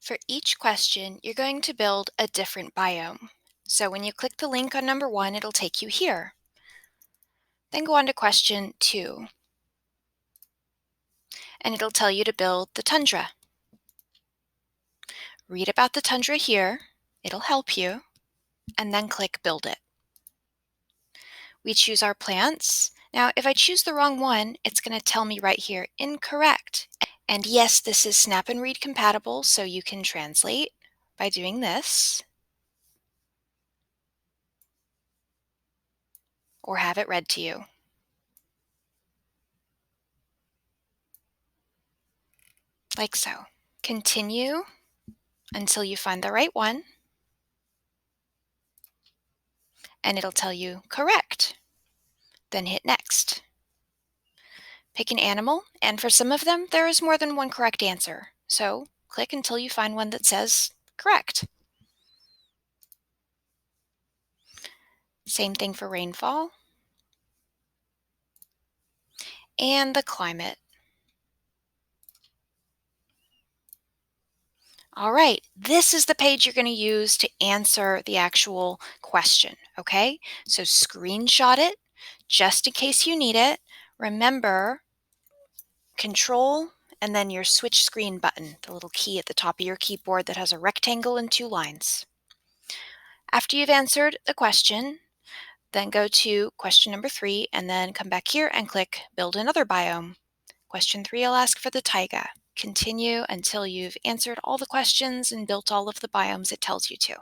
For each question, you're going to build a different biome. So when you click the link on number 1, it'll take you here. Then go on to question 2, and it'll tell you to build the tundra. Read about the tundra here, it'll help you, and then click Build It. We choose our plants. Now, if I choose the wrong one, it's going to tell me right here, incorrect. And yes, this is Snap and Read compatible, so you can translate by doing this, or have it read to you. Like so. Continue until you find the right one, and it'll tell you correct. Then hit Next. Pick an animal, and for some of them, there is more than one correct answer. So click until you find one that says correct. Same thing for rainfall and the climate. All right, this is the page you're going to use to answer the actual question, okay? So screenshot it just in case you need it. Remember, Control and then your switch screen button, the little key at the top of your keyboard that has a rectangle and 2 lines. After you've answered the question, then go to question number 3 and then come back here and click Build Another Biome. Question 3 will ask for the taiga. Continue until you've answered all the questions and built all of the biomes it tells you to.